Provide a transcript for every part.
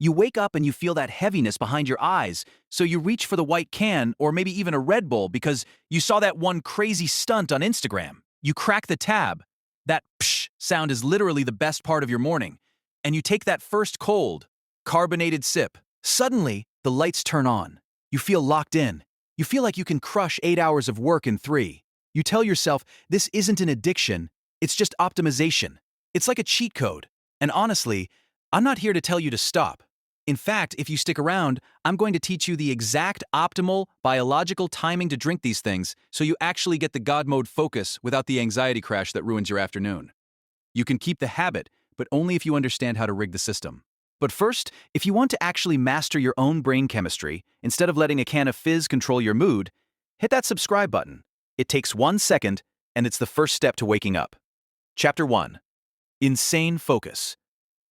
You wake up and you feel that heaviness behind your eyes, so you reach for the white can or maybe even a Red Bull because you saw that one crazy stunt on Instagram. You crack the tab. That psh sound is literally the best part of your morning. And you take that first cold, carbonated sip. Suddenly, the lights turn on. You feel locked in. You feel like you can crush 8 hours of work in 3. You tell yourself this isn't an addiction, it's just optimization. It's like a cheat code. And honestly, I'm not here to tell you to stop. In fact, if you stick around, I'm going to teach you the exact optimal biological timing to drink these things so you actually get the God mode focus without the anxiety crash that ruins your afternoon. You can keep the habit, but only if you understand how to rig the system. But first, if you want to actually master your own brain chemistry, instead of letting a can of fizz control your mood, hit that subscribe button. It takes 1 second, and it's the first step to waking up. Chapter 1. Insane Focus.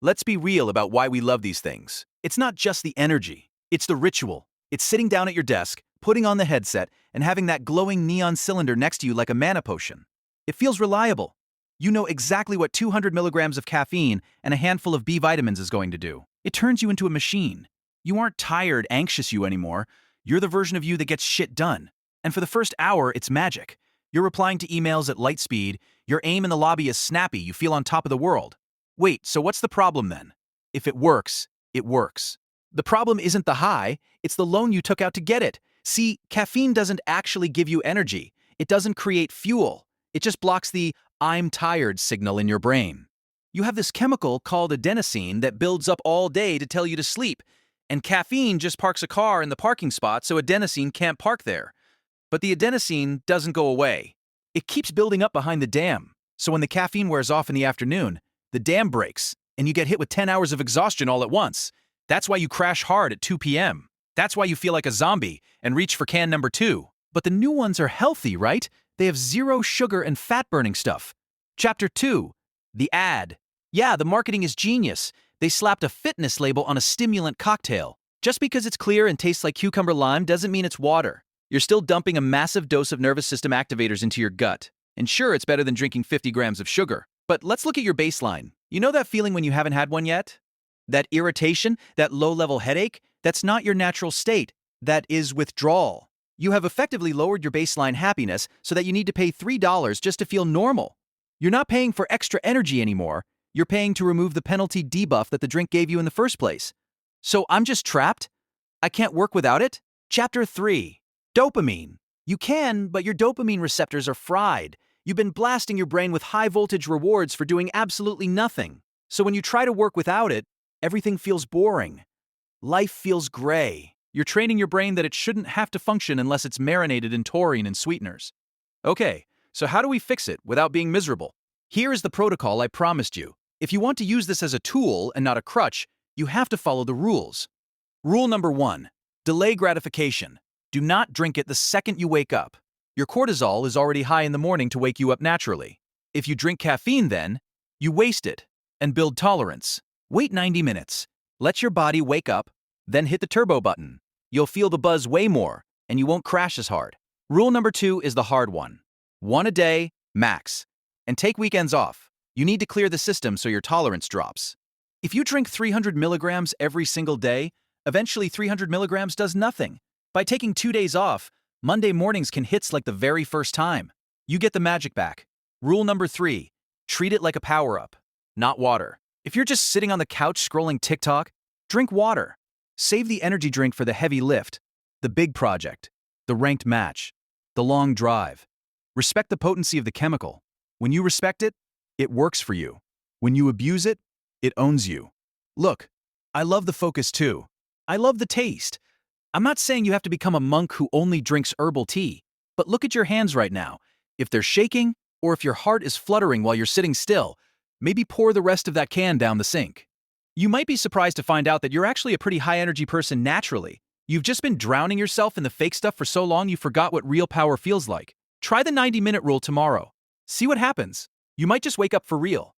Let's be real about why we love these things. It's not just the energy, it's the ritual. It's sitting down at your desk, putting on the headset, and having that glowing neon cylinder next to you like a mana potion. It feels reliable. You know exactly what 200 milligrams of caffeine and a handful of B vitamins is going to do. It turns you into a machine. You aren't tired, anxious you anymore. You're the version of you that gets shit done. And for the first hour, it's magic. You're replying to emails at light speed, your aim in the lobby is snappy, you feel on top of the world. Wait, so what's the problem then? If it works, it works. The problem isn't the high, it's the loan you took out to get it. See, caffeine doesn't actually give you energy. It doesn't create fuel. It just blocks the "I'm tired" signal in your brain. You have this chemical called adenosine that builds up all day to tell you to sleep, and caffeine just parks a car in the parking spot so adenosine can't park there. But the adenosine doesn't go away. It keeps building up behind the dam, so when the caffeine wears off in the afternoon, the dam breaks, and you get hit with 10 hours of exhaustion all at once. That's why you crash hard at 2 p.m. That's why you feel like a zombie and reach for can number 2. But the new ones are healthy, right? They have zero sugar and fat-burning stuff. Chapter 2. The ad. Yeah, the marketing is genius. They slapped a fitness label on a stimulant cocktail. Just because it's clear and tastes like cucumber lime doesn't mean it's water. You're still dumping a massive dose of nervous system activators into your gut. And sure, it's better than drinking 50 grams of sugar. But let's look at your baseline. You know that feeling when you haven't had one yet? That irritation, that low-level headache? That's not your natural state. That is withdrawal. You have effectively lowered your baseline happiness so that you need to pay $3 just to feel normal. You're not paying for extra energy anymore. You're paying to remove the penalty debuff that the drink gave you in the first place. So I'm just trapped? I can't work without it? Chapter 3. Dopamine. You can, but your dopamine receptors are fried. You've been blasting your brain with high-voltage rewards for doing absolutely nothing. So when you try to work without it, everything feels boring. Life feels gray. You're training your brain that it shouldn't have to function unless it's marinated in taurine and sweeteners. Okay, so how do we fix it without being miserable? Here is the protocol I promised you. If you want to use this as a tool and not a crutch, you have to follow the rules. Rule number 1. Delay gratification. Do not drink it the second you wake up. Your cortisol is already high in the morning to wake you up naturally. If you drink caffeine then, you waste it and build tolerance. Wait 90 minutes. Let your body wake up, then hit the turbo button. You'll feel the buzz way more, and you won't crash as hard. Rule number 2 is the hard one. 1 a day, max. And take weekends off. You need to clear the system so your tolerance drops. If you drink 300 milligrams every single day, eventually 300 milligrams does nothing. By taking 2 days off, Monday mornings can hit like the very first time. You get the magic back. Rule number 3. Treat it like a power-up, not water. If you're just sitting on the couch scrolling TikTok, drink water. Save the energy drink for the heavy lift, the big project, the ranked match, the long drive. Respect the potency of the chemical. When you respect it, it works for you. When you abuse it, it owns you. Look, I love the focus too. I love the taste. I'm not saying you have to become a monk who only drinks herbal tea, but look at your hands right now. If they're shaking, or if your heart is fluttering while you're sitting still, maybe pour the rest of that can down the sink. You might be surprised to find out that you're actually a pretty high-energy person naturally. You've just been drowning yourself in the fake stuff for so long you forgot what real power feels like. Try the 90-minute rule tomorrow. See what happens. You might just wake up for real.